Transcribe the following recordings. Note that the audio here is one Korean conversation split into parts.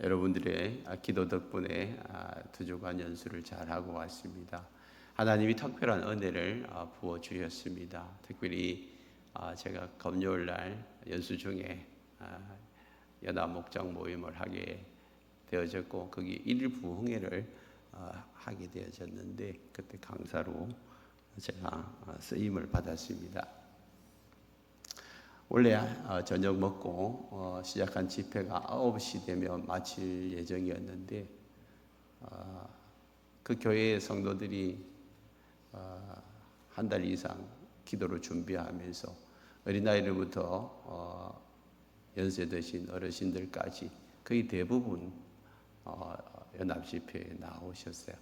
여러분들의 기도 덕분에 두 주간 연수를 잘하고 왔습니다. 하나님이 특별한 은혜를 부어 주셨습니다. 특별히 제가 금요일 날 연수 중에 연합 목장 모임을 하게 되어졌고 거기 일부흥회를 하게 되어졌는데 그때 강사로 제가 쓰임을 받았습니다. 원래 저녁 먹고 시작한 집회가 9시 되면 마칠 예정이었는데 그 교회의 성도들이 한 달 이상 기도를 준비하면서 어린아이들부터 연세 드신 어르신들까지 거의 대부분 연합집회에 나오셨어요.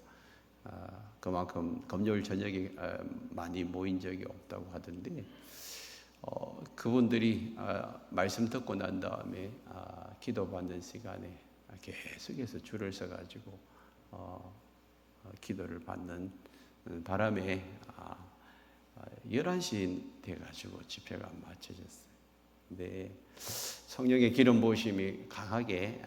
그만큼 금요일 저녁에 많이 모인 적이 없다고 하던데 그분들이 말씀 듣고 난 다음에 기도받는 시간에 계속해서 줄을 서가지고 기도를 받는 바람에 11시 돼가지고 집회가 마쳐졌어요. 근데 성령의 기름 부으심이 강하게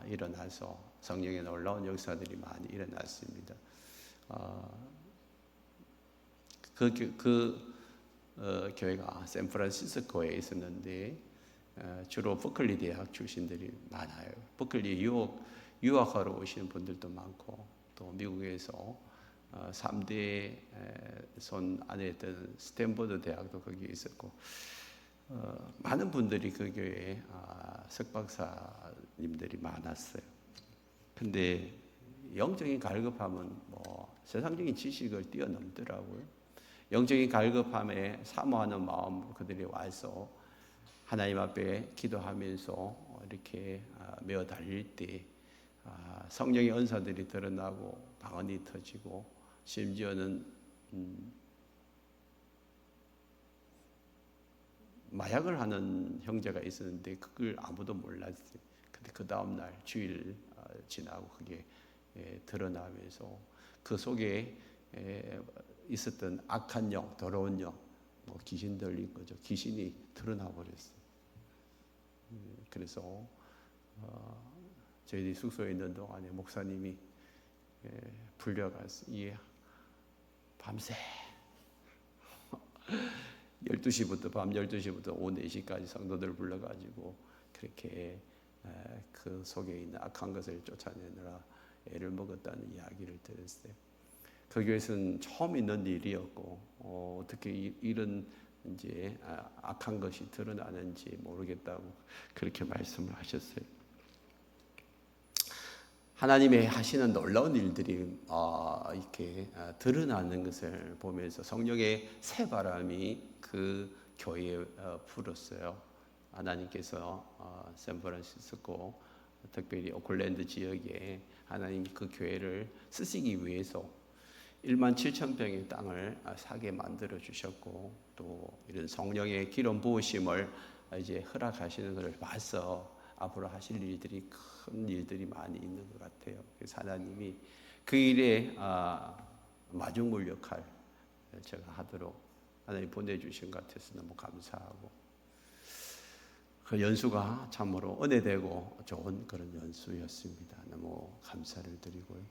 일어나서 성령의 놀라운 역사들이 많이 일어났습니다. 교회가 샌프란시스코에 있었는데 주로 버클리 대학 출신들이 많아요. 버클리 유학하러 오시는 분들도 많고 또 미국에서 3대 손 안에 있던 스탠퍼드 대학도 거기에 있었고 많은 분들이 그 교회에 석박사님들이 많았어요. 근데 영적인 갈급함은 세상적인 지식을 뛰어넘더라고요. 영적인 갈급함에 사모하는 마음으로 그들이 와서 하나님 앞에 기도하면서 이렇게 메어 달릴 때 성령의 은사들이 드러나고 방언이 터지고 심지어는 마약을 하는 형제가 있었는데 그걸 아무도 몰랐어요. 근데 그 다음날 주일 지나고 그게 드러나면서 그 속에 있었던 악한 영, 더러운 영, 귀신 들린 거죠. 귀신이 드러나 버렸어요. 그래서 저희들이 숙소에 있는 동안에 목사님이 불려가서 밤새 12시부터 밤 12시부터 오후 4시까지 성도들 불러가지고 그렇게 그 속에 있는 악한 것을 쫓아내느라 애를 먹었다는 이야기를 들었어요. 그 교회에서는 처음 있는 일이었고 어떻게 이런 이제 악한 것이 드러나는지 모르겠다고 그렇게 말씀을 하셨어요. 하나님의 하시는 놀라운 일들이 이렇게 드러나는 것을 보면서 성령의 새바람이 그 교회에 불었어요. 하나님께서 샌프란시스코 특별히 오클랜드 지역에 하나님 그 교회를 쓰시기 위해서 1만 7천 평의 땅을 사게 만들어 주셨고 또 이런 성령의 기름 부으심을 이제 허락하시는 것을 봐서 앞으로 하실 일들이 큰 일들이 많이 있는 것 같아요. 그래서 하나님이 그 일에 마중물 역할 제가 하도록 하나님 보내주신 것 같아서 너무 감사하고 그 연수가 참으로 은혜되고 좋은 그런 연수였습니다. 너무 감사를 드리고요.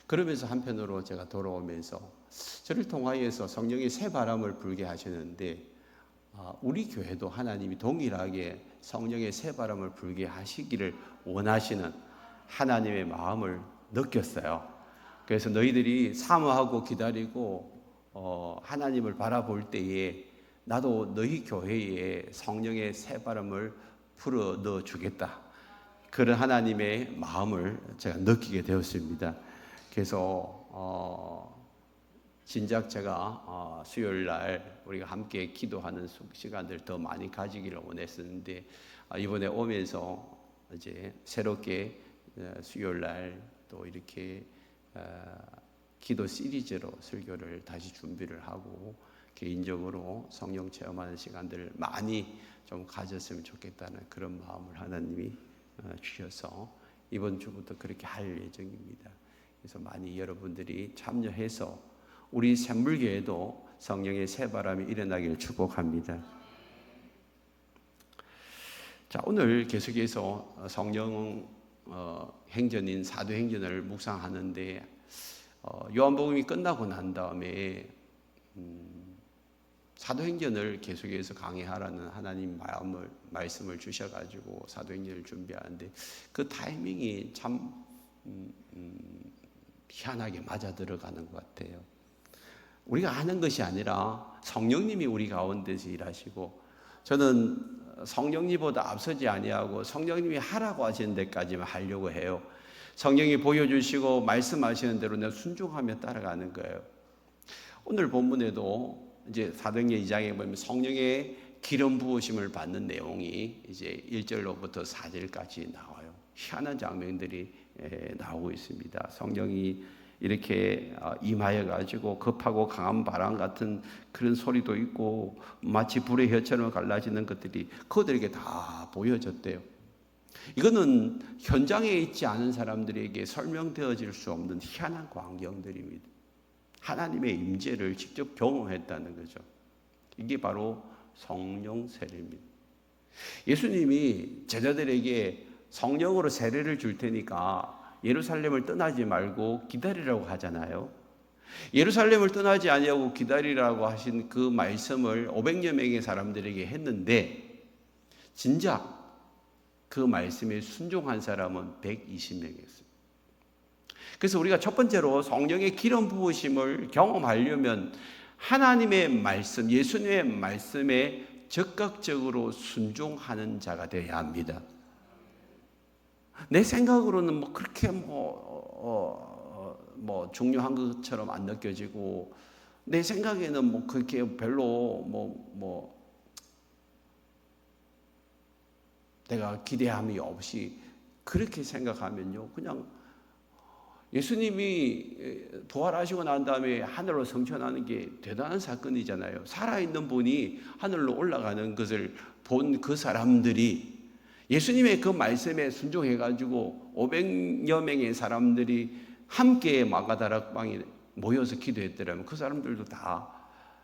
그러면서 한편으로 제가 돌아오면서 저를 통하여서 성령의 새 바람을 불게 하시는데 우리 교회도 하나님이 동일하게 성령의 새 바람을 불게 하시기를 원하시는 하나님의 마음을 느꼈어요. 그래서 너희들이 사모하고 기다리고 하나님을 바라볼 때에 나도 너희 교회에 성령의 새 바람을 불어 넣어 주겠다. 그런 하나님의 마음을 제가 느끼게 되었습니다. 그래서 진작 제가 수요일 날 우리가 함께 기도하는 시간들 더 많이 가지기를 원했었는데 이번에 오면서 이제 새롭게 수요일 날 또 이렇게 기도 시리즈로 설교를 다시 준비를 하고 개인적으로 성령 체험하는 시간들을 많이 좀 가졌으면 좋겠다는 그런 마음을 하나님이 주셔서 이번 주부터 그렇게 할 예정입니다. 그래서 많이 여러분들이 참여해서 우리 샘물교회도 성령의 새바람이 일어나기를 축복합니다. 자, 오늘 계속해서 성령 행전인 사도행전을 묵상하는데 요한복음이 끝나고 난 다음에 사도행전을 계속해서 강의하라는 하나님 말씀을 주셔가지고 사도행전을 준비하는데 그 타이밍이 참 희한하게 맞아 들어가는 것 같아요. 우리가 아는 것이 아니라 성령님이 우리 가운데서 일하시고, 저는 성령님보다 앞서지 아니하고 성령님이 하라고 하시는 데까지만 하려고 해요. 성령이 보여주시고 말씀하시는 대로 내가 순종하며 따라가는 거예요. 오늘 본문에도 이제 사도행전 2장에 보면 성령의 기름 부으심을 받는 내용이 이제 1절로부터 4절까지 나와요. 희한한 장면들이 나오고 있습니다. 성령이 이렇게 임하여 가지고 급하고 강한 바람 같은 그런 소리도 있고 마치 불의 혀처럼 갈라지는 것들이 그들에게 다 보여졌대요. 이거는 현장에 있지 않은 사람들에게 설명되어질 수 없는 희한한 광경들입니다. 하나님의 임재를 직접 경험했다는 거죠. 이게 바로 성령 세례입니다. 예수님이 제자들에게 성령으로 세례를 줄 테니까 예루살렘을 떠나지 말고 기다리라고 하잖아요. 예루살렘을 떠나지 아니하고 기다리라고 하신 그 말씀을 500여 명의 사람들에게 했는데 진작 그 말씀에 순종한 사람은 120명이었습니다. 그래서 우리가 첫 번째로 성령의 기름 부으심을 경험하려면 하나님의 말씀, 예수님의 말씀에 적극적으로 순종하는 자가 되어야 합니다. 내 생각으로는 그렇게 중요한 것처럼 안 느껴지고, 내 생각에는 그렇게 별로 내가 기대함이 없이 그렇게 생각하면요, 그냥 예수님이 부활하시고 난 다음에 하늘로 승천하는 게 대단한 사건이잖아요. 살아있는 분이 하늘로 올라가는 것을 본 그 사람들이 예수님의 그 말씀에 순종해가지고 500여 명의 사람들이 함께 마가다락방에 모여서 기도했더라면 그 사람들도 다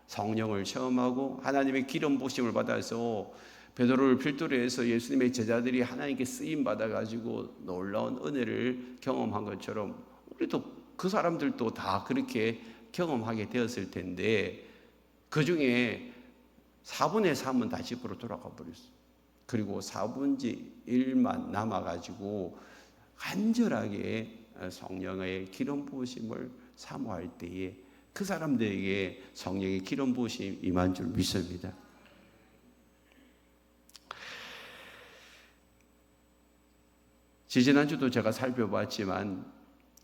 성령을 체험하고 하나님의 기름 부으심을 받아서 베드로를 필두로 해서 예수님의 제자들이 하나님께 쓰임 받아가지고 놀라운 은혜를 경험한 것처럼 우리도 그 사람들도 다 그렇게 경험하게 되었을 텐데, 그 중에 4분의 3은 다 집으로 돌아가 버렸어요. 그리고 4분의 1만 남아가지고 간절하게 성령의 기름 부으심을 사모할 때에 그 사람들에게 성령의 기름 부으심이 임한 줄 믿습니다. 지지난주도 제가 살펴봤지만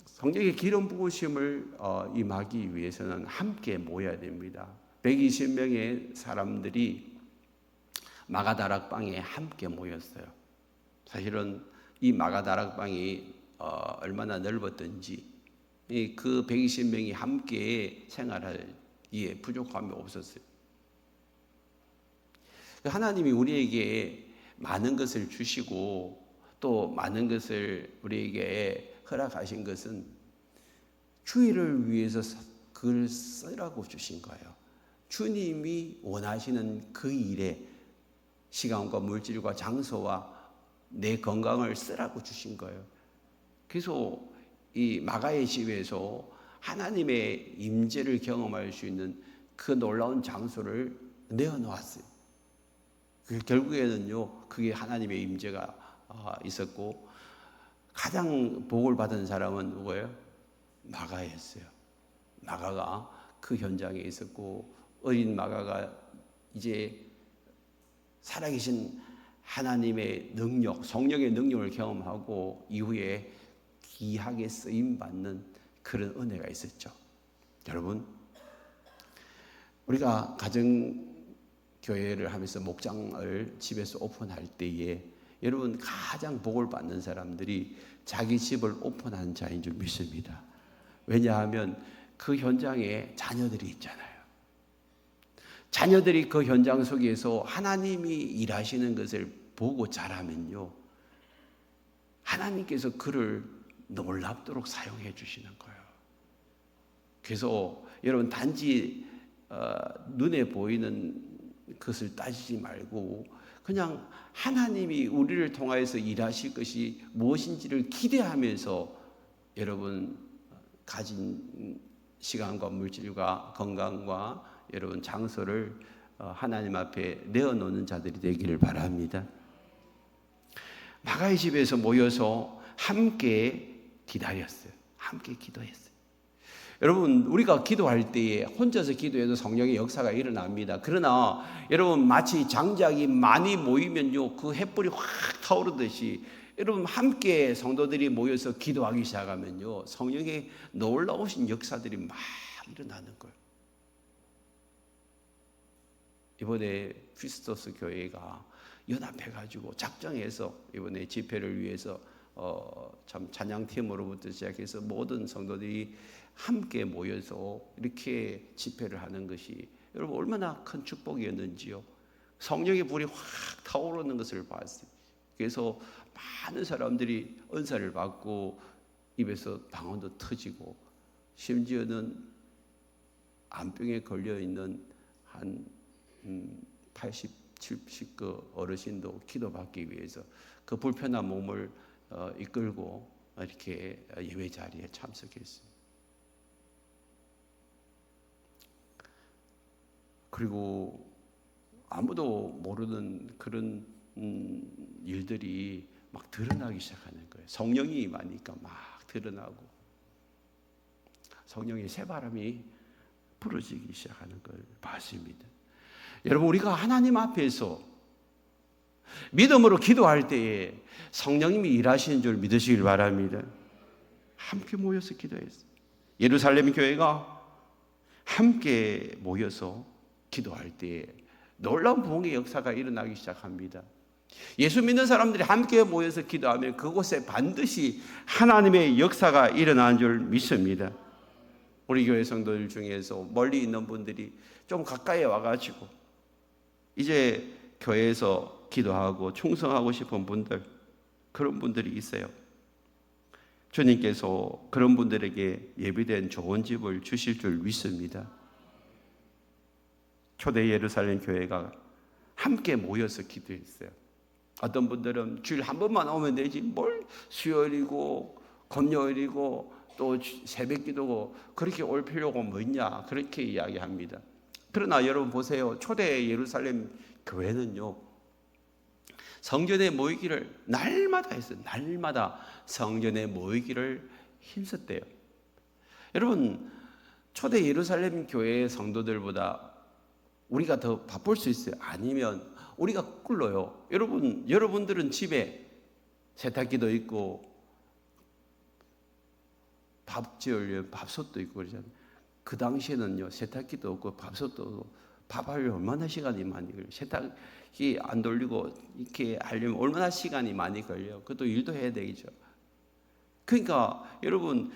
성령의 기름 부으심을 임하기 위해서는 함께 모여야 됩니다. 120명의 사람들이 마가다락방에 함께 모였어요. 사실은 이 마가다락방이 얼마나 넓었던지 그 120명이 함께 생활하기에 부족함이 없었어요. 하나님이 우리에게 많은 것을 주시고 또 많은 것을 우리에게 허락하신 것은 주의를 위해서 그걸 쓰라고 주신 거예요. 주님이 원하시는 그 일에 시간과 물질과 장소와 내 건강을 쓰라고 주신 거예요. 그래서 이 마가의 집에서 하나님의 임재를 경험할 수 있는 그 놀라운 장소를 내어놓았어요. 결국에는요, 그게 하나님의 임재가 있었고, 가장 복을 받은 사람은 누구예요? 마가였어요. 마가가 그 현장에 있었고, 어린 마가가 이제 살아계신 하나님의 능력, 성령의 능력을 경험하고 이후에 귀하게 쓰임받는 그런 은혜가 있었죠. 여러분, 우리가 가정교회를 하면서 목장을 집에서 오픈할 때에 여러분 가장 복을 받는 사람들이 자기 집을 오픈한 자인 줄 믿습니다. 왜냐하면 그 현장에 자녀들이 있잖아요. 자녀들이 그 현장 속에서 하나님이 일하시는 것을 보고 자라면요, 하나님께서 그를 놀랍도록 사용해 주시는 거예요. 그래서 여러분 단지 눈에 보이는 것을 따지지 말고 그냥 하나님이 우리를 통하여서 일하실 것이 무엇인지를 기대하면서 여러분 가진 시간과 물질과 건강과 여러분 장소를 하나님 앞에 내어놓는 자들이 되기를 바랍니다. 마가의 집에서 모여서 함께 기다렸어요. 함께 기도했어요. 여러분, 우리가 기도할 때에 혼자서 기도해도 성령의 역사가 일어납니다. 그러나 여러분, 마치 장작이 많이 모이면요, 그 횃불이 확 타오르듯이 여러분 함께 성도들이 모여서 기도하기 시작하면요, 성령의 놀라우신 역사들이 막 일어나는 거예요. 이번에 크리스토스 교회가 연합해가지고 작정해서 이번에 집회를 위해서 참 찬양팀으로부터 시작해서 모든 성도들이 함께 모여서 이렇게 집회를 하는 것이 여러분 얼마나 큰 축복이었는지요. 성령의 불이 확 타오르는 것을 봤어요. 그래서 많은 사람들이 은사를 받고 입에서 방언도 터지고 심지어는 암병에 걸려있는 한 80, 70그 어르신도 기도받기 위해서 그 불편한 몸을 이끌고 이렇게 예배 자리에 참석했습니다. 그리고 아무도 모르는 그런 일들이 막 드러나기 시작하는 거예요. 성령이 임하니까 막 드러나고 성령의 새바람이 불어지기 시작하는 걸 봤습니다. 여러분, 우리가 하나님 앞에서 믿음으로 기도할 때에 성령님이 일하시는 줄 믿으시길 바랍니다. 함께 모여서 기도했어요. 예루살렘 교회가 함께 모여서 기도할 때에 놀라운 부흥의 역사가 일어나기 시작합니다. 예수 믿는 사람들이 함께 모여서 기도하면 그곳에 반드시 하나님의 역사가 일어나는 줄 믿습니다. 우리 교회 성도들 중에서 멀리 있는 분들이 좀 가까이 와가지고 이제 교회에서 기도하고 충성하고 싶은 분들, 그런 분들이 있어요. 주님께서 그런 분들에게 예비된 좋은 집을 주실 줄 믿습니다. 초대 예루살렘 교회가 함께 모여서 기도했어요. 어떤 분들은 주일 한 번만 오면 되지 뭘 수요일이고 금요일이고 또 새벽 기도고 그렇게 올 필요가 뭐 있냐, 그렇게 이야기합니다. 그러나 여러분 보세요. 초대 예루살렘 교회는요, 성전에 모이기를 날마다 했어요. 날마다 성전에 모이기를 힘썼대요. 여러분, 초대 예루살렘 교회의 성도들보다 우리가 더 바쁠 수 있어요? 아니면 우리가 꿀러요? 여러분들은 집에 세탁기도 있고 밥 지으려면 밥솥도 있고 그러잖아요. 그 당시에는요, 세탁기도 없고 밥솥도 없고 밥하려면 얼마나 시간이 많이 걸려요. 세탁기 안 돌리고 이렇게 하려면 얼마나 시간이 많이 걸려요. 그것도 일도 해야 되겠죠. 그러니까 여러분,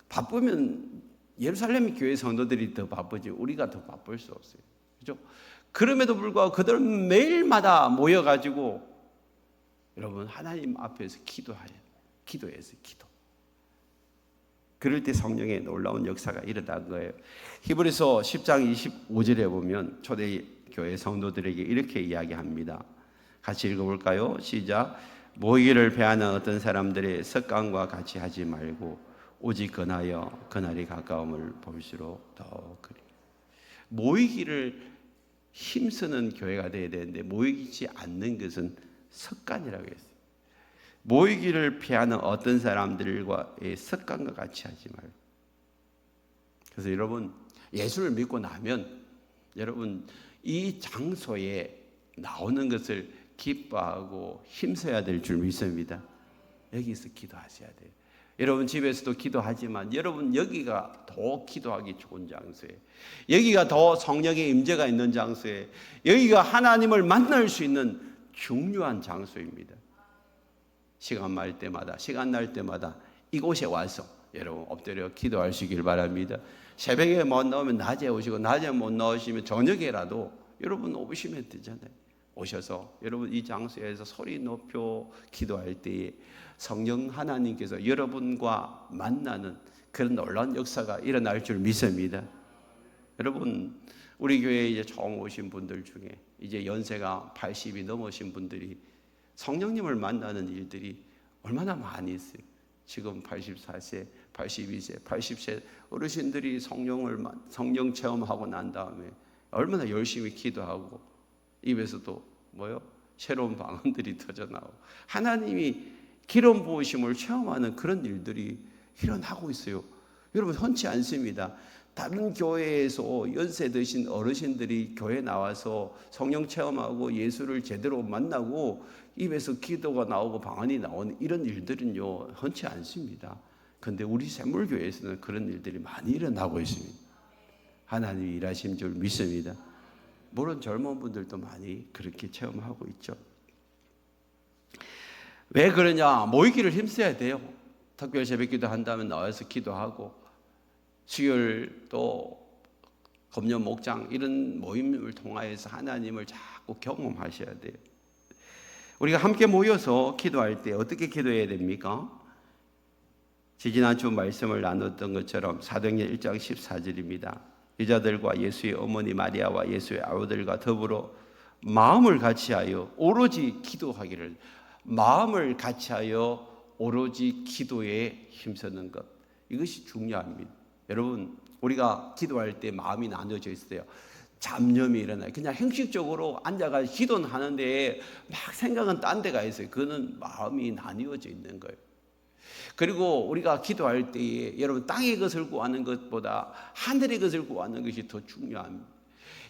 바쁘면 예루살렘 교회 성도들이 더 바쁘지 우리가 더 바쁠 수 없어요. 그렇죠? 그럼에도 불구하고 그들은 매일마다 모여가지고 여러분 하나님 앞에서 기도했어요. 기도. 그럴 때 성령의 놀라운 역사가 일어난 거예요. 히브리서 10장 25절에 보면 초대교회 성도들에게 이렇게 이야기합니다. 같이 읽어볼까요? 시작. 모이기를 배하는 어떤 사람들의 습관과 같이 하지 말고 오직 건하여 그날이 가까움을 볼수록 더 그리. 모이기를 힘쓰는 교회가 되어야 되는데 모이지 않는 것은 습관이라고 했어요. 모이기를 피하는 어떤 사람들과의 습관과 같이 하지 말고. 그래서 여러분, 예수를 믿고 나면 여러분 이 장소에 나오는 것을 기뻐하고 힘써야 될 줄 믿습니다. 여기서 기도하셔야 돼요. 여러분 집에서도 기도하지만 여러분 여기가 더 기도하기 좋은 장소예요. 여기가 더 성령의 임재가 있는 장소예요. 여기가 하나님을 만날 수 있는 중요한 장소입니다. 시간 날 때마다 이곳에 와서 여러분 엎드려 기도하시길 바랍니다. 새벽에 못 나오면 낮에 오시고 낮에 못 나오시면 저녁에라도 여러분 오시면 되잖아요. 오셔서 여러분 이 장소에서 소리 높여 기도할 때에 성령 하나님께서 여러분과 만나는 그런 놀라운 역사가 일어날 줄 믿습니다. 여러분, 우리 교회에 이제 처음 오신 분들 중에 이제 연세가 80이 넘으신 분들이 성령님을 만나는 일들이 얼마나 많이 있어요. 지금 84세, 82세, 80세 어르신들이 성령 체험하고 난 다음에 얼마나 열심히 기도하고 입에서도 새로운 방언들이 터져나오고 하나님이 기름 부으심을 체험하는 그런 일들이 일어나고 있어요. 여러분, 흔치 않습니다. 다른 교회에서 연세 드신 어르신들이 교회 나와서 성령 체험하고 예수를 제대로 만나고 입에서 기도가 나오고 방언이 나오는 이런 일들은요, 흔치 않습니다. 그런데 우리 샘물교회에서는 그런 일들이 많이 일어나고 있습니다. 하나님이 일하신 줄 믿습니다. 물론 젊은 분들도 많이 그렇게 체험하고 있죠. 왜 그러냐? 모이기를 힘써야 돼요. 특별 새벽기도 한다면 나와서 기도하고, 수요일 또 검년 목장 이런 모임을 통하여서 하나님을 자꾸 경험하셔야 돼요. 우리가 함께 모여서 기도할 때 어떻게 기도해야 됩니까? 지지난주 말씀을 나눴던 것처럼 사도행전 1장 14절입니다. 여자들과 예수의 어머니 마리아와 예수의 아우들과 더불어 마음을 같이하여 오로지 기도하기를, 마음을 같이하여 오로지 기도에 힘쓰는 것, 이것이 중요합니다. 여러분, 우리가 기도할 때 마음이 나눠져 있어요. 잡념이 일어나요. 그냥 형식적으로 앉아가 기도는 하는데 막 생각은 딴 데가 있어요. 그거는 마음이 나뉘어져 있는 거예요. 그리고 우리가 기도할 때에 여러분, 땅의 것을 구하는 것보다 하늘의 것을 구하는 것이 더 중요합니다.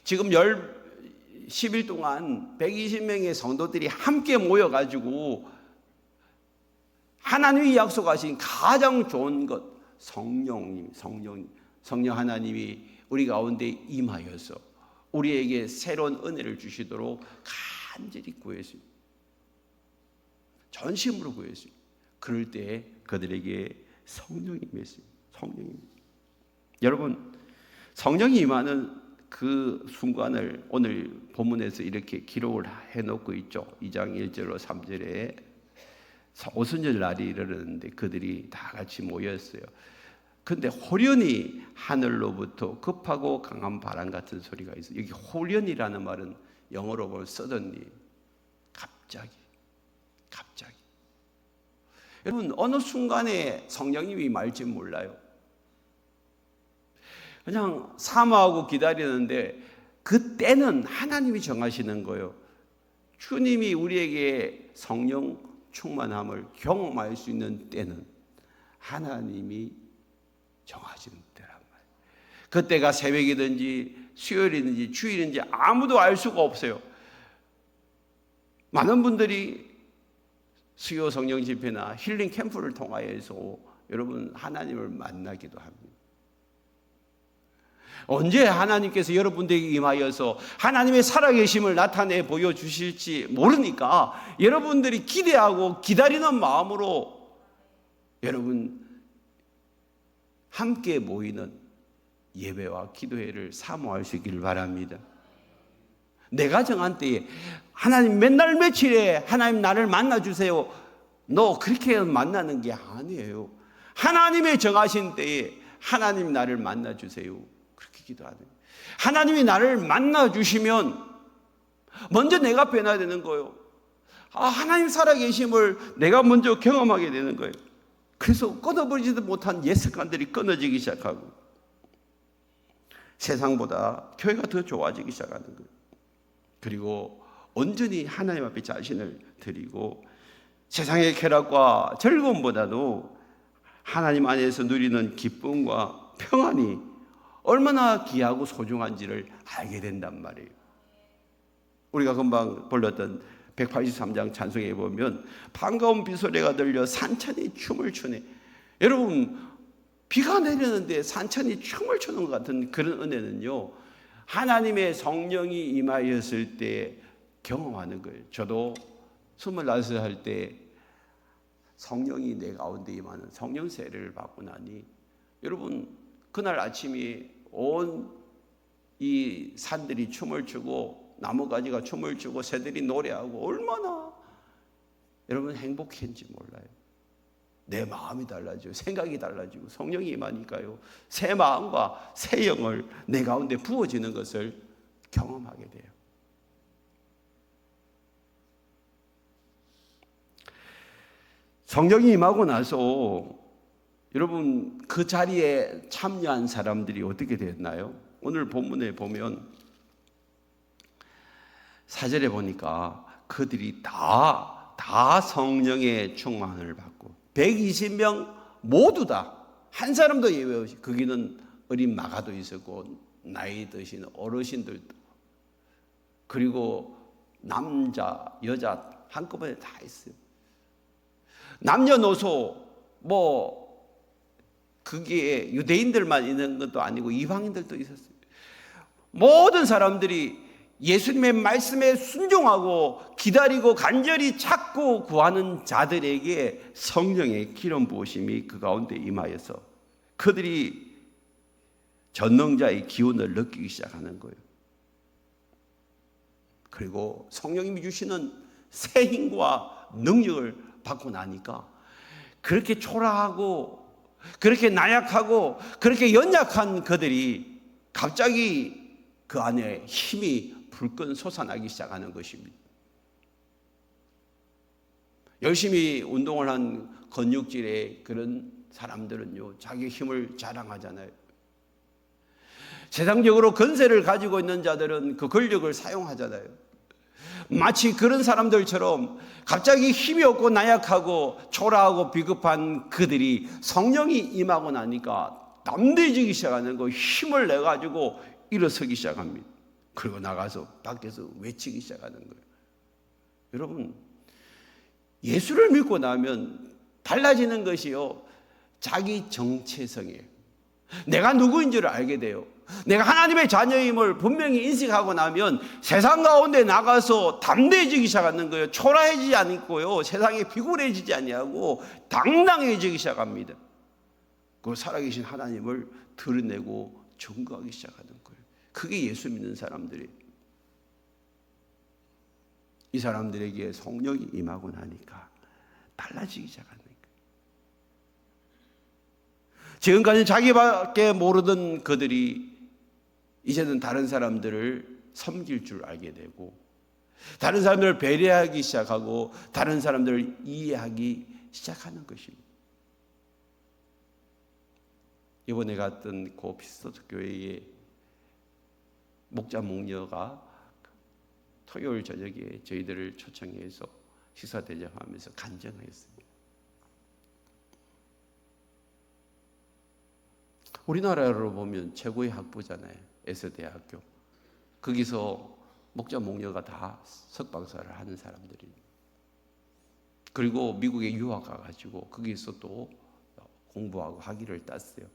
지금 10일 동안 120명의 성도들이 함께 모여가지고 하나님이 약속하신 가장 좋은 것, 성령 하나님이 우리 가운데 임하여서 우리에게 새로운 은혜를 주시도록 간절히 구했습니다. 전심으로 구했습니다. 그럴 때 그들에게 성령이 임했습니다. 성령입니다. 여러분, 성령이 임하는 그 순간을 오늘 본문에서 이렇게 기록을 해놓고 있죠. 2장 1절로 3절에 오순절 날이 이르렀는데 그들이 다 같이 모였어요. 근데 호련히 하늘로부터 급하고 강한 바람 같은 소리가 있어요. 여기 호련이라는 말은 영어로 보면 suddenly, 갑자기. 여러분, 어느 순간에 성령님이 말지 몰라요. 그냥 사모하고 기다리는데 그때는 하나님이 정하시는 거예요. 주님이 우리에게 성령 충만함을 경험할 수 있는 때는 하나님이 정하시는 때란 말이에요. 그때가 새벽이든지 수요일이든지 주일인지 아무도 알 수가 없어요. 많은 분들이 수요 성령 집회나 힐링 캠프를 통하여서 여러분 하나님을 만나기도 합니다. 언제 하나님께서 여러분들에게 임하여서 하나님의 살아계심을 나타내 보여주실지 모르니까 여러분들이 기대하고 기다리는 마음으로 여러분 함께 모이는 예배와 기도회를 사모할 수 있기를 바랍니다. 내가 정한 때에 하나님 맨날 며칠에 하나님 나를 만나주세요, 너 그렇게 만나는 게 아니에요. 하나님의 정하신 때에 하나님 나를 만나주세요, 그렇게 기도하는 거예요. 하나님이 나를 만나주시면 먼저 내가 변화야 되는 거예요. 하나님 살아계심을 내가 먼저 경험하게 되는 거예요. 그래서 끊어버리지도 못한 옛 습관들이 끊어지기 시작하고 세상보다 교회가 더 좋아지기 시작하는 거예요. 그리고 온전히 하나님 앞에 자신을 드리고 세상의 쾌락과 즐거움보다도 하나님 안에서 누리는 기쁨과 평안이 얼마나 귀하고 소중한지를 알게 된단 말이에요. 우리가 금방 불렀던 183장 찬송에 보면 반가운 비소리가 들려 산천이 춤을 추네. 여러분, 비가 내리는데 산천이 춤을 추는 것 같은 그런 은혜는요, 하나님의 성령이 임하였을 때 경험하는 거예요. 저도 25살 때 성령이 내 가운데 임하는 성령 세례를 받고 나니 여러분, 그날 아침에 온 이 산들이 춤을 추고 나무가지가 춤을 추고 새들이 노래하고 얼마나 여러분 행복했는지 몰라요. 내 마음이 달라지고 생각이 달라지고 성령이 임하니까요, 새 마음과 새 영을 내 가운데 부어지는 것을 경험하게 돼요. 성령이 임하고 나서 여러분 그 자리에 참여한 사람들이 어떻게 됐나요? 오늘 본문에 보면 4절에 보니까 그들이 다 성령의 충만을 받고 120명 모두 다 한 사람도 예외 없이, 거기는 어린 마가도 있었고 나이 드신 어르신들도 그리고 남자 여자 한꺼번에 다 있어요. 남녀노소 그게 유대인들만 있는 것도 아니고 이방인들도 있었어요. 모든 사람들이 예수님의 말씀에 순종하고 기다리고 간절히 찾고 구하는 자들에게 성령의 기름 부으심이 그 가운데 임하여서 그들이 전능자의 기운을 느끼기 시작하는 거예요. 그리고 성령님이 주시는 새 힘과 능력을 받고 나니까 그렇게 초라하고 그렇게 나약하고 그렇게 연약한 그들이 갑자기 그 안에 힘이 불끈 솟아나기 시작하는 것입니다. 열심히 운동을 한 근육질의 그런 사람들은요, 자기 힘을 자랑하잖아요. 세상적으로 권세를 가지고 있는 자들은 그 권력을 사용하잖아요. 마치 그런 사람들처럼 갑자기 힘이 없고 나약하고 초라하고 비겁한 그들이 성령이 임하고 나니까 담대해지기 시작하는 거, 힘을 내가지고 일어서기 시작합니다. 그리고 나가서 밖에서 외치기 시작하는 거예요. 여러분, 예수를 믿고 나면 달라지는 것이요, 자기 정체성이에요. 내가 누구인 줄 알게 돼요. 내가 하나님의 자녀임을 분명히 인식하고 나면 세상 가운데 나가서 담대해지기 시작하는 거예요. 초라해지지 않고요, 세상에 비굴해지지 아니하고 당당해지기 시작합니다. 그 살아계신 하나님을 드러내고 증거하기 시작하는 거예요. 그게 예수 믿는 사람들이. 이 사람들에게 성령이 임하고 나니까 달라지기 시작하는 거예요. 지금까지 자기밖에 모르던 그들이 이제는 다른 사람들을 섬길 줄 알게 되고, 다른 사람들을 배려하기 시작하고, 다른 사람들을 이해하기 시작하는 것입니다. 이번에 갔던 그 피스토스 교회에 목자 목녀가 토요일 저녁에 저희들을 초청해서 식사 대접하면서 간증했습니다. 우리나라로 보면 최고의 학부잖아요. 에서대학교. 거기서 목자 목녀가 다 석박사를 하는 사람들입니다. 그리고 미국에 유학 가가지고 거기서 또 공부하고 학위를 땄어요.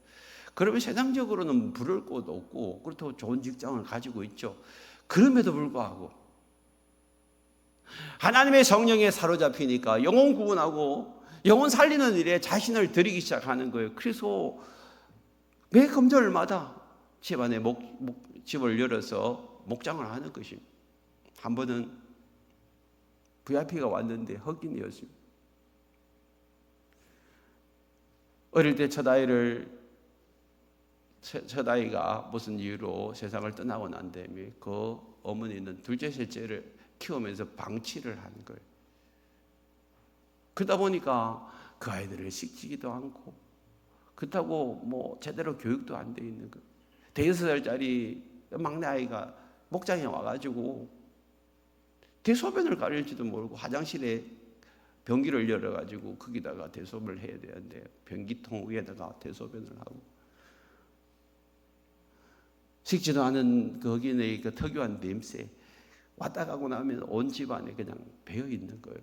그러면 세상적으로는 부를 곳 없고 그렇다고 좋은 직장을 가지고 있죠. 그럼에도 불구하고 하나님의 성령에 사로잡히니까 영혼 구원하고 영혼 살리는 일에 자신을 들이기 시작하는 거예요. 그래서 매 금절마다 집안에 집을 열어서 목장을 하는 것입니다. 한 번은 VIP가 왔는데 흑인이었습니다. 어릴 때 첫아이가 무슨 이유로 세상을 떠나고 난 다음에 그 어머니는 둘째, 셋째를 키우면서 방치를 하는 거예요. 그러다 보니까 그 아이들을 씻지도 않고, 그렇다고 제대로 교육도 안 돼 있는 거예요. 5살짜리 막내 아이가 목장에 와가지고 대소변을 가릴지도 모르고 화장실에 변기를 열어가지고 거기다가 대소변을 해야 되는데 변기통 위에다가 대소변을 하고, 식지도 않은 거기는 그 특유한 냄새 왔다 가고 나면 온 집안에 그냥 배어 있는 거예요.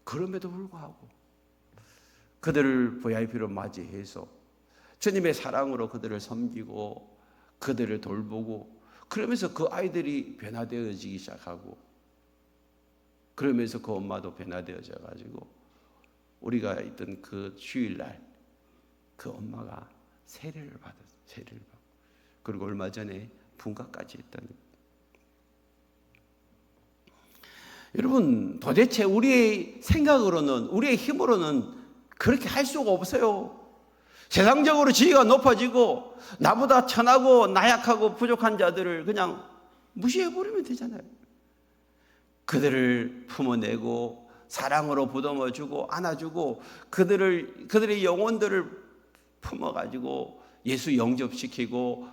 그럼에도 불구하고 그들을 VIP로 맞이해서 주님의 사랑으로 그들을 섬기고 그들을 돌보고, 그러면서 그 아이들이 변화되어지기 시작하고, 그러면서 그 엄마도 변화되어져 가지고 우리가 있던 그 주일날 그 엄마가 세례를 받았어요. 세례를 받고, 그리고 얼마 전에 분가까지 했다는 거예요. 여러분, 도대체 우리의 생각으로는, 우리의 힘으로는 그렇게 할 수가 없어요. 세상적으로 지위가 높아지고 나보다 천하고 나약하고 부족한 자들을 그냥 무시해버리면 되잖아요. 그들을 품어내고 사랑으로 보듬어주고 안아주고 그들의 영혼들을 품어가지고 예수 영접시키고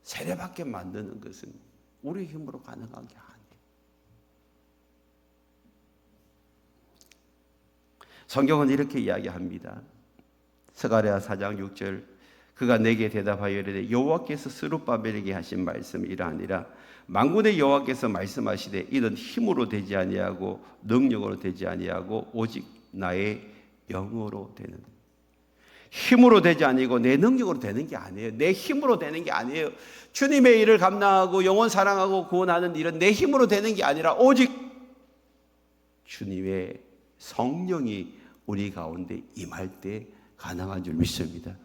세례받게 만드는 것은 우리의 힘으로 가능한 게 아니에요. 성경은 이렇게 이야기합니다. 스가랴 4장 6절, 그가 내게 대답하여 이르되 여호와께서 스룹바벨에게 하신 말씀이 이러하니라. 만군의 여호와께서 말씀하시되 이는 힘으로 되지 아니하고 능력으로 되지 아니하고 오직 나의 영으로 되는. 힘으로 되지 아니고 내 능력으로 되는 게 아니에요. 내 힘으로 되는 게 아니에요. 주님의 일을 감당하고 영혼 사랑하고 구원하는 일은 내 힘으로 되는 게 아니라 오직 주님의 성령이 우리 가운데 임할 때 가능한 줄 믿습니다.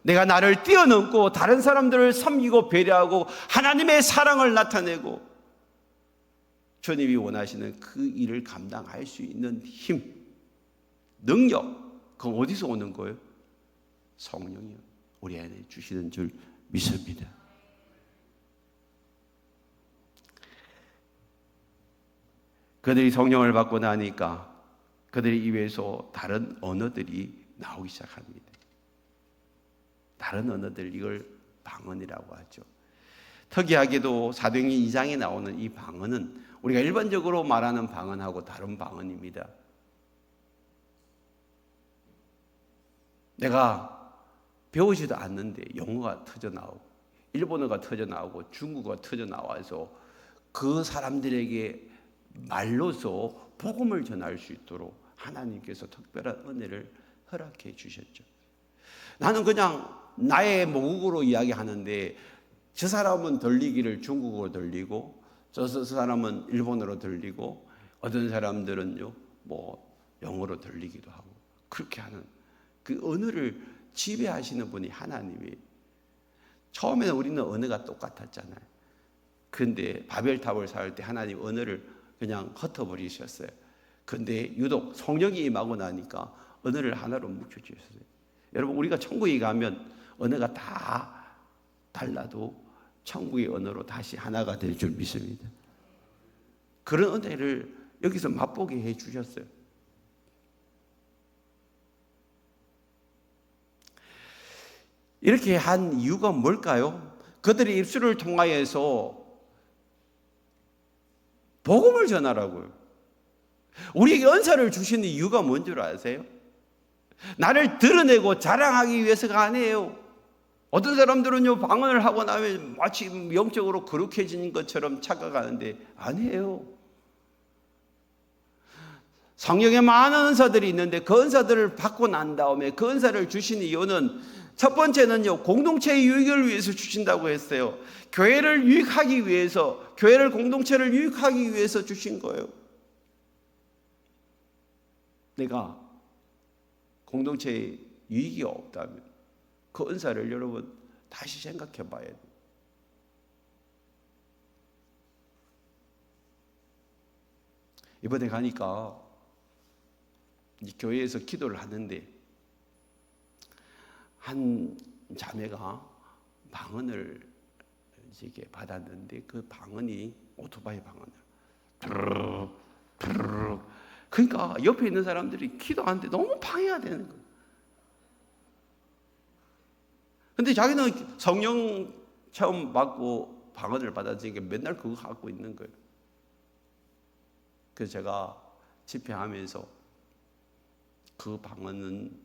내가 나를 뛰어넘고 다른 사람들을 섬기고 배려하고 하나님의 사랑을 나타내고 주님이 원하시는 그 일을 감당할 수 있는 힘, 능력, 그건 어디서 오는 거예요? 성령이요, 우리 안에 주시는 줄 믿습니다. 그들이 성령을 받고 나니까 그들의 입에서 다른 언어들이 나오기 시작합니다. 다른 언어들, 이걸 방언이라고 하죠. 특이하게도 사도행전 2장에 나오는 이 방언은 우리가 일반적으로 말하는 방언하고 다른 방언입니다. 내가 배우지도 않는데 영어가 터져 나오고 일본어가 터져 나오고 중국어가 터져 나와서 그 사람들에게 말로서 복음을 전할 수 있도록 하나님께서 특별한 은혜를 허락해 주셨죠. 나는 그냥 나의 모국어로 이야기하는데 저 사람은 들리기를 중국어로 들리고 저 사람은 일본어로 들리고 어떤 사람들은요 영어로 들리기도 하고 그렇게 하는 그 언어를 지배하시는 분이 하나님이에요. 처음에는 우리는 언어가 똑같았잖아요. 그런데 바벨탑을 쌓을 때 하나님 언어를 그냥 흩어버리셨어요. 그런데 유독 성령이 임하고 나니까 언어를 하나로 뭉쳐주셨어요. 여러분, 우리가 천국에 가면 언어가 다 달라도 천국의 언어로 다시 하나가 될 줄 믿습니다. 그런 은혜를 여기서 맛보게 해 주셨어요. 이렇게 한 이유가 뭘까요? 그들의 입술을 통하여서 복음을 전하라고요. 우리에게 은사를 주시는 이유가 뭔 줄 아세요? 나를 드러내고 자랑하기 위해서가 아니에요. 어떤 사람들은요, 방언을 하고 나면 마치 영적으로 거룩해지는 것처럼 착각하는데 아니에요. 성령에 많은 은사들이 있는데 그 은사들을 받고 난 다음에 그 은사를 주신 이유는 첫 번째는요, 공동체의 유익을 위해서 주신다고 했어요. 교회를 유익하기 위해서, 교회를 공동체를 유익하기 위해서 주신 거예요. 내가 공동체에 유익이 없다면 그 은사를 여러분 다시 생각해 봐야 돼요. 이번에 가니까 이 교회에서 기도를 하는데 한 자매가 방언을 이렇게 받았는데 그 방언이 오토바이 방언이에요. 그러니까 옆에 있는 사람들이 기도하는데 너무 방해가 되는 거예요. 근데 자기는 성령 체험 받고 방언을 받았으니까 맨날 그거 갖고 있는 거예요. 그래서 제가 집회하면서 그 방언은,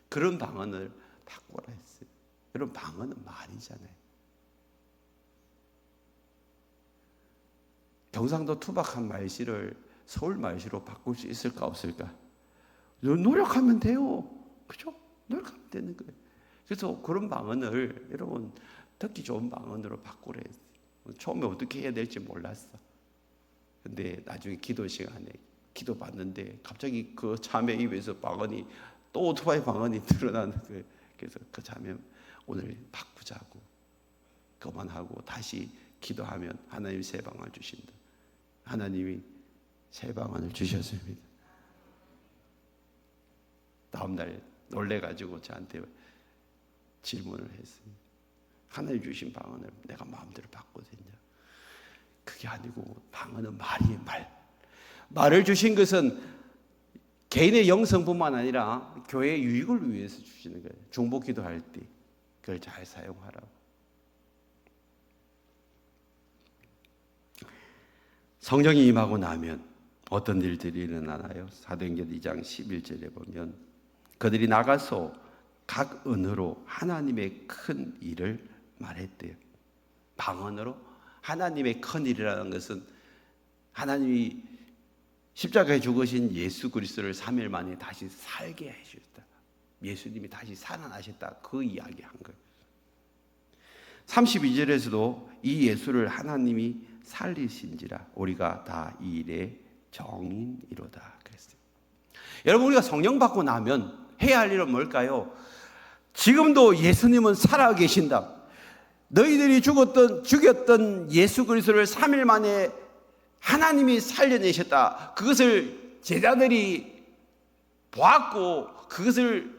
그런 방언을 바꾸라 했어요. 여러분, 방언은 말이잖아요. 경상도 투박한 말씨를 서울 말씨로 바꿀 수 있을까 없을까? 노력하면 돼요. 그죠? 노력하면 되는 거예요. 그래서 그런 방언을 여러분 듣기 좋은 방언으로 바꾸라 했어요. 처음에 어떻게 해야 될지 몰랐어. 근데 나중에 기도 시간에 기도 받는데 갑자기 그 자매 입에서 방언이 또 오토바이 방언이 드러나는 거예요. 그래서 그 자매 오늘 바꾸자고 그만하고 다시 기도하면 하나님이 새 방언을 주신다. 하나님이 새 방언을 주셨습니다. 다음날 놀래가지고 저한테 질문을 했습니다. 하나님 주신 방언을 내가 마음대로 바꿔도 되냐? 그게 아니고 방언은 말이에요. 말을 주신 것은 개인의 영성뿐만 아니라 교회의 유익을 위해서 주시는 거예요. 중보 기도할 때 그걸 잘 사용하라고. 성령이 임하고 나면 어떤 일들이 일어나나요? 사도행전 2장 11절에 보면 그들이 나가서 각 언어로 하나님의 큰 일을 말했대요. 방언으로 하나님의 큰 일이라는 것은 하나님이 십자가에 죽으신 예수 그리스도를 3일 만에 다시 살게 해주셨다. 예수님이 다시 살아나셨다. 그 이야기한 거예요. 32절에서도 이 예수를 하나님이 살리신지라 우리가 다 이 일의 정인이로다 그랬어요. 여러분, 우리가 성령 받고 나면 해야 할 일은 뭘까요? 지금도 예수님은 살아계신다. 너희들이 죽였던 예수 그리스도를 3일 만에 하나님이 살려내셨다. 그것을 제자들이 보았고 그것을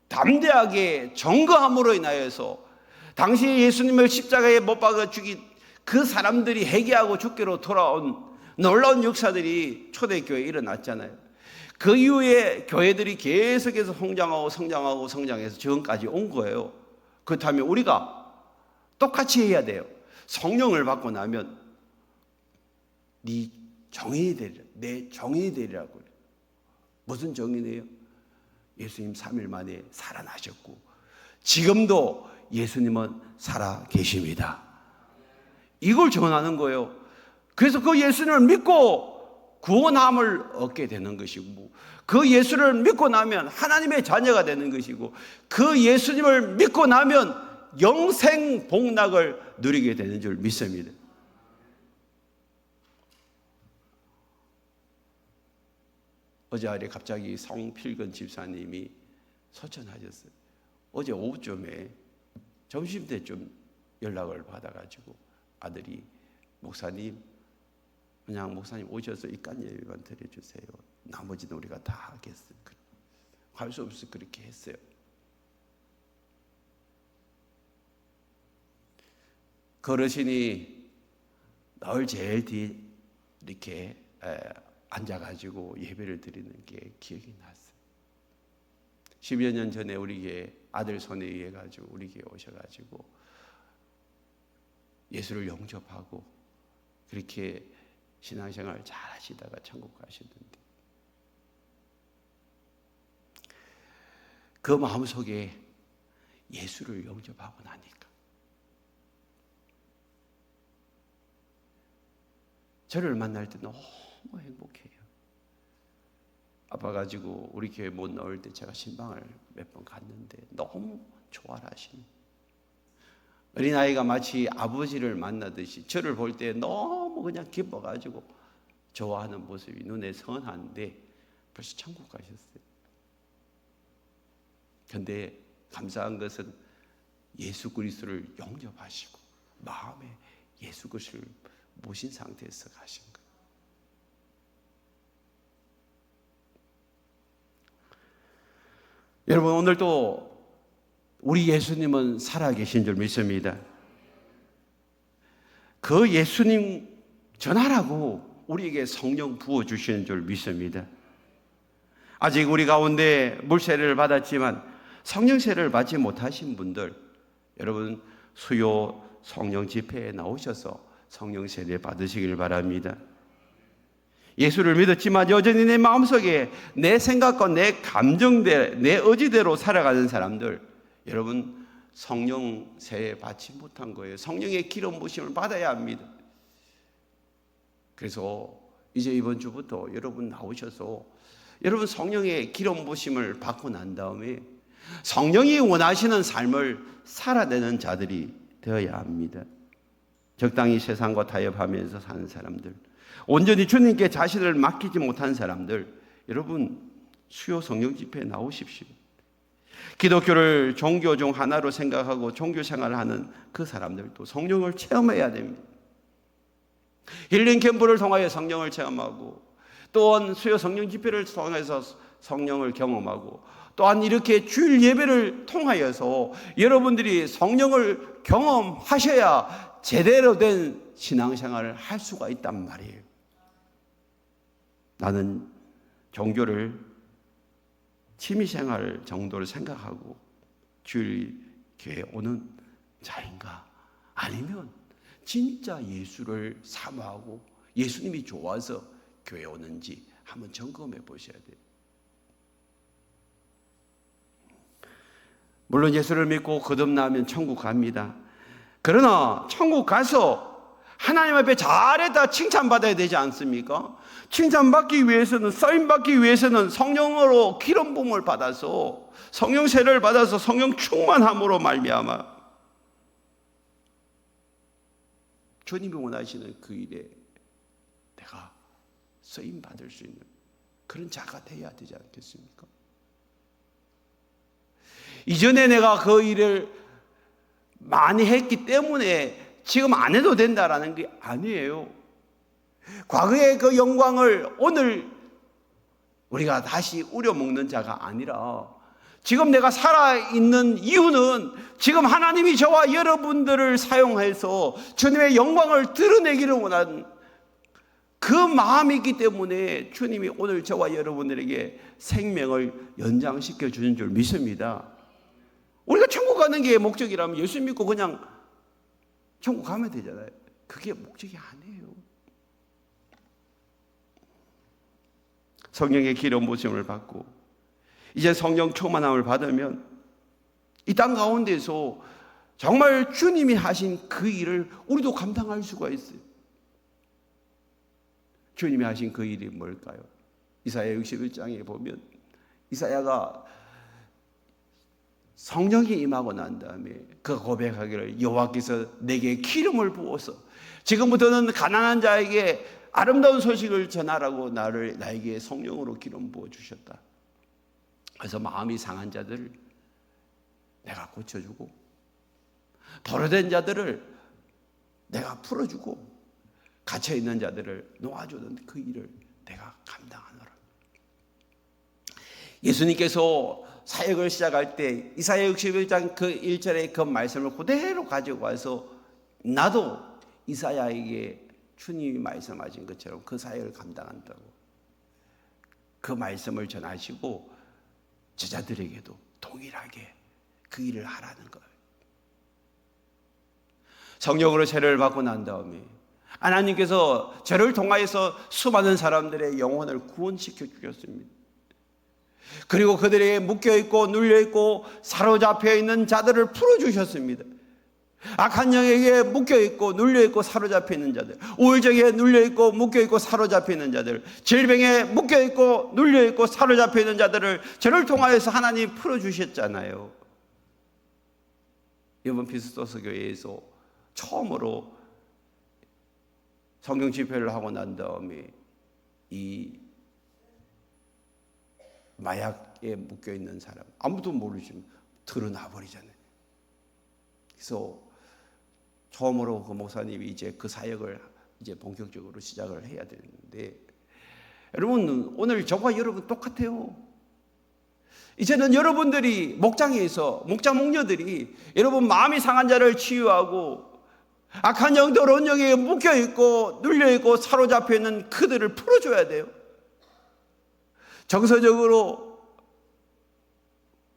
담대하게 증거함으로 인하여서 당시 예수님을 십자가에 못 박아 죽인 그 사람들이 회개하고 주께로 돌아온 놀라운 역사들이 초대교회에 일어났잖아요. 그 이후에 교회들이 계속해서 성장해서 지금까지 온 거예요. 그렇다면 우리가 똑같이 해야 돼요. 성령을 받고 나면 네 정인이 되리라. 내 정인이 되리라고 그래요. 무슨 정인이에요? 예수님 3일 만에 살아나셨고 지금도 예수님은 살아 계십니다. 이걸 전하는 거예요. 그래서 그 예수님을 믿고 구원함을 얻게 되는 것이고 그 예수를 믿고 나면 하나님의 자녀가 되는 것이고 그 예수님을 믿고 나면 영생 복락을 누리게 되는 줄 믿습니다. 어제 갑자기 성필근 집사님이 소천하셨어요. 어제 오후쯤에 점심때쯤 연락을 받아가지고 아들이 목사님 그냥 목사님 오셔서 입간 예배만 드려주세요. 나머지는 우리가 다 하겠어요. 할 수 없이 그렇게 했어요. 그 어르신이 늘 제일 뒤에 이렇게 앉아가지고 예배를 드리는 게 기억이 났어요. 10여 년 전에 우리 교회 아들 손에 의해 가지고 우리 교회 오셔가지고 예수를 영접하고 그렇게 신앙생활 잘 하시다가 천국 가시던데 그 마음속에 예수를 영접하고 나니까 저를 만날 때 너무 행복해요. 아빠 가지고 우리 교회 못 나올 때 제가 신방을 몇 번 갔는데 너무 좋아하시는 어린아이가 마치 아버지를 만나듯이 저를 볼 때 너무 그냥 기뻐가지고 좋아하는 모습이 눈에 선한데 벌써 천국 가셨어요. 그런데 감사한 것은 예수 그리스도를 영접하시고 마음에 예수 그리스도를 모신 상태에서 가신 거예요. 여러분, 오늘도 우리 예수님은 살아계신 줄 믿습니다. 그 예수님 전하라고 우리에게 성령 부어주시는 줄 믿습니다. 아직 우리 가운데 물세례를 받았지만 성령세례를 받지 못하신 분들, 여러분 수요 성령 집회에 나오셔서 성령세례 받으시길 바랍니다. 예수를 믿었지만 여전히 내 마음속에 내 생각과 내 감정대로 내 의지대로 살아가는 사람들, 여러분 성령 세례 받지 못한 거예요. 성령의 기름 부심을 받아야 합니다. 그래서 이제 이번 주부터 여러분 나오셔서 여러분 성령의 기름 부심을 받고 난 다음에 성령이 원하시는 삶을 살아내는 자들이 되어야 합니다. 적당히 세상과 타협하면서 사는 사람들, 온전히 주님께 자신을 맡기지 못한 사람들, 여러분 수요 성령 집회에 나오십시오. 기독교를 종교 중 하나로 생각하고 종교 생활을 하는 그 사람들도 성령을 체험해야 됩니다. 힐링 캠프를 통하여 성령을 체험하고 또한 수요 성령 집회를 통해서 성령을 경험하고 또한 이렇게 주일 예배를 통하여서 여러분들이 성령을 경험하셔야 제대로 된 신앙생활을 할 수가 있단 말이에요. 나는 종교를 취미생활 정도로 생각하고 주일 교회 오는 자인가? 아니면 진짜 예수를 사모하고 예수님이 좋아서 교회 오는지 한번 점검해 보셔야 돼요. 물론 예수를 믿고 거듭나면 천국 갑니다. 그러나 천국 가서 하나님 앞에 잘했다 칭찬받아야 되지 않습니까? 칭찬받기 위해서는, 쓰임받기 위해서는 성령으로 기름 부음을 받아서, 성령 세례를 받아서 성령 충만함으로 말미암아 주님이 원하시는 그 일에 내가 쓰임받을 수 있는 그런 자가 되어야 되지 않겠습니까? 이전에 내가 그 일을 많이 했기 때문에 지금 안 해도 된다라는 게 아니에요. 과거의 그 영광을 오늘 우리가 다시 우려먹는 자가 아니라 지금 내가 살아있는 이유는 지금 하나님이 저와 여러분들을 사용해서 주님의 영광을 드러내기를 원하는 그 마음이 있기 때문에 주님이 오늘 저와 여러분들에게 생명을 연장시켜 주는 줄 믿습니다. 우리가 천국 가는 게 목적이라면 예수 믿고 그냥 천국 가면 되잖아요. 그게 목적이 아니에요. 성령의 기름 부으심을 받고 이제 성령 충만함을 받으면 이 땅 가운데서 정말 주님이 하신 그 일을 우리도 감당할 수가 있어요. 주님이 하신 그 일이 뭘까요? 이사야 61장에 보면 이사야가 성령이 임하고 난 다음에 그 고백하기를 여호와께서 내게 기름을 부어서 지금부터는 가난한 자에게 아름다운 소식을 전하라고 나에게 성령으로 기름 부어 주셨다. 그래서 마음이 상한 자들을 내가 고쳐주고 도로된 자들을 내가 풀어주고 갇혀있는 자들을 놓아주는 그 일을 내가 감당하노라. 예수님께서 사역을 시작할 때 이사야 61장 그 1절의 그 말씀을 그대로 가지고 와서 나도 이사야에게 주님이 말씀하신 것처럼 그 사역을 감당한다고 그 말씀을 전하시고 제자들에게도 동일하게 그 일을 하라는 거예요. 성령으로 세례를 받고 난 다음에 하나님께서 저를 통하여서 수많은 사람들의 영혼을 구원시켜 주셨습니다. 그리고 그들에게 묶여있고 눌려있고 사로잡혀 있는 자들을 풀어주셨습니다. 악한 영에게 묶여있고 눌려있고 사로잡혀 있는 자들, 우울증에 눌려있고 묶여있고 사로잡혀 있는 자들, 질병에 묶여있고 눌려있고 사로잡혀 있는 자들을 저를 통하여서 하나님 풀어주셨잖아요. 이번 피스토스 교회에서 처음으로 성경 집회를 하고 난 다음에 이 마약에 묶여있는 사람 아무도 모르지만 드러나 버리잖아요. 그래서 처음으로 그 목사님이 이제 그 사역을 이제 본격적으로 시작을 해야 되는데, 여러분 오늘 저와 여러분 똑같아요. 이제는 여러분들이 목장에서 목자 목녀들이 여러분 마음이 상한 자를 치유하고 악한 영 더러운 영에 묶여있고 눌려있고 사로잡혀 있는 그들을 풀어줘야 돼요. 정서적으로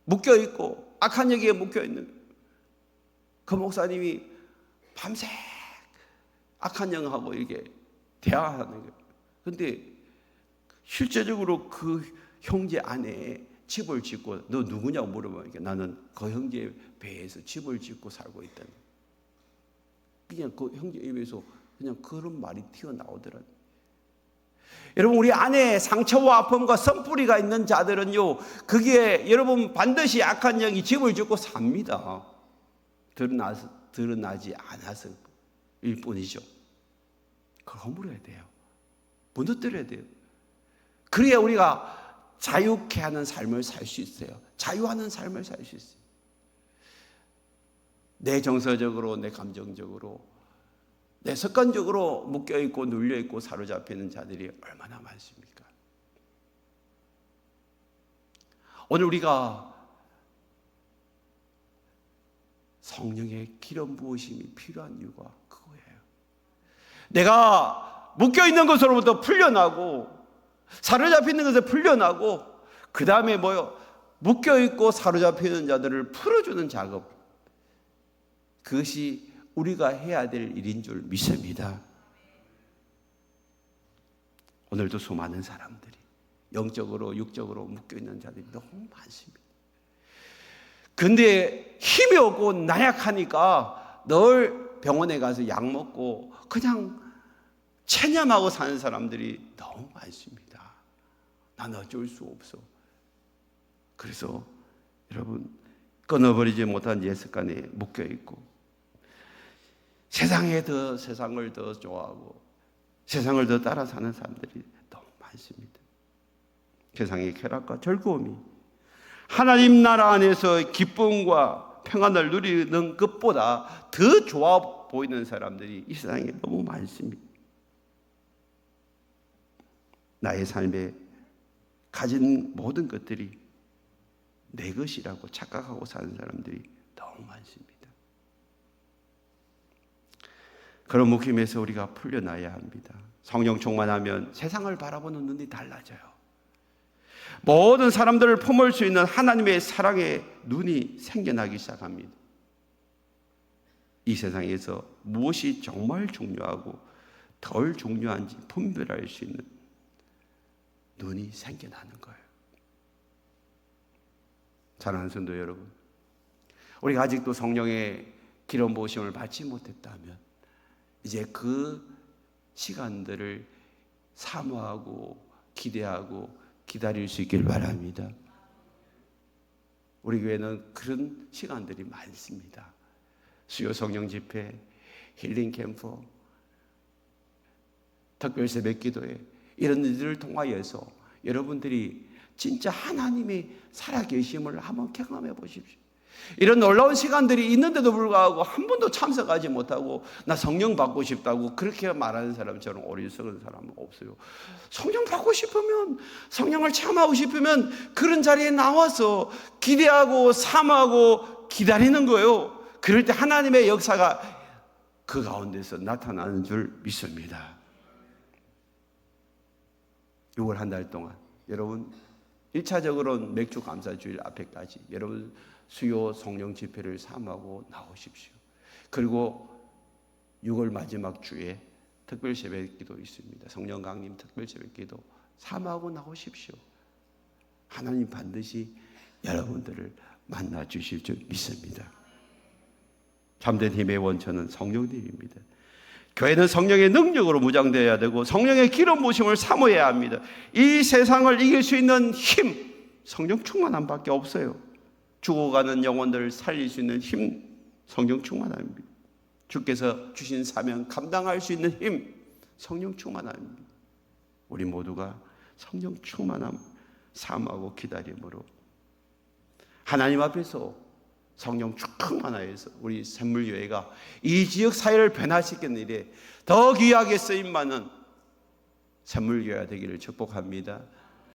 묶여있고 악한 영에 묶여있는 그 목사님이 밤새 악한 영하고 이렇게 대화하는 거예요. 그런데 실제적으로 그 형제 안에 집을 짓고 너 누구냐고 물어보니까 나는 그 형제 배에서 집을 짓고 살고 있다는 거예요. 그냥 그 형제 입에서 그냥 그런 말이 튀어나오더라고요. 여러분 우리 안에 상처와 아픔과 선뿌리가 있는 자들은요, 그게 여러분 반드시 악한 영이 집을 짓고 삽니다. 드러나지 않아서일 뿐이죠. 그걸 허물어야 돼요. 무너뜨려야 돼요. 그래야 우리가 자유케 하는 삶을 살 수 있어요. 자유하는 삶을 살 수 있어요. 내 정서적으로, 내 감정적으로, 내 습관적으로 묶여있고 눌려있고 사로잡히는 자들이 얼마나 많습니까? 오늘 우리가 성령의 기름 부으심이 필요한 이유가 그거예요. 내가 묶여있는 것으로부터 풀려나고 사로잡히는 것에 풀려나고 그 다음에 뭐요? 묶여있고 사로잡히는 자들을 풀어주는 작업, 그것이 우리가 해야 될 일인 줄 믿습니다. 오늘도 수많은 사람들이 영적으로 육적으로 묶여있는 자들이 너무 많습니다. 근데 힘이 없고 나약하니까 늘 병원에 가서 약 먹고 그냥 체념하고 사는 사람들이 너무 많습니다. 난 어쩔 수 없어. 그래서 여러분, 끊어버리지 못한 옛습관에 묶여있고 세상을 더 좋아하고 세상을 더 따라 사는 사람들이 너무 많습니다. 세상의 쾌락과 즐거움이 하나님 나라 안에서 기쁨과 평안을 누리는 것보다 더 좋아 보이는 사람들이 이 세상에 너무 많습니다. 나의 삶에 가진 모든 것들이 내 것이라고 착각하고 사는 사람들이 너무 많습니다. 그런 묶임에서 우리가 풀려나야 합니다. 성령 충만하면 세상을 바라보는 눈이 달라져요. 모든 사람들을 품을 수 있는 하나님의 사랑의 눈이 생겨나기 시작합니다. 이 세상에서 무엇이 정말 중요하고 덜 중요한지 분별할 수 있는 눈이 생겨나는 거예요. 사랑하는 성도 여러분, 우리가 아직도 성령의 기름 부으심을 받지 못했다면 이제 그 시간들을 사모하고 기대하고 기다릴 수 있길 바랍니다. 우리 교회는 그런 시간들이 많습니다. 수요 성령 집회, 힐링 캠프, 특별 새벽 기도회, 이런 일들을 통하여서 여러분들이 진짜 하나님의 살아계심을 한번 경험해 보십시오. 이런 놀라운 시간들이 있는데도 불구하고 한 번도 참석하지 못하고 나 성령 받고 싶다고 그렇게 말하는 사람처럼 어리석은 사람은 없어요. 성령 받고 싶으면, 성령을 체험하고 싶으면 그런 자리에 나와서 기대하고 사모하고 기다리는 거예요. 그럴 때 하나님의 역사가 그 가운데서 나타나는 줄 믿습니다. 6월 한 달 동안 여러분 1차적으로는 맥주 감사주일 앞에까지 여러분 수요 성령 집회를 사모하고 나오십시오. 그리고 6월 마지막 주에 특별 새벽 기도 있습니다. 성령 강림 특별 새벽 기도 사모하고 나오십시오. 하나님 반드시 여러분들을 만나 주실 줄 믿습니다. 참된 힘의 원천은 성령님입니다. 교회는 성령의 능력으로 무장되어야 되고 성령의 기름 부으심을 사모해야 합니다. 이 세상을 이길 수 있는 힘, 성령 충만함밖에 없어요. 죽어가는 영혼들을 살릴 수 있는 힘, 성령 충만함입니다. 주께서 주신 사명 감당할 수 있는 힘, 성령 충만함입니다. 우리 모두가 성령 충만함 사모하고 기다림으로 하나님 앞에서 성령 충만하여서 우리 샘물교회가 이 지역 사회를 변화시키는 일에 더 귀하게 쓰임받는 샘물교회가 되기를 축복합니다.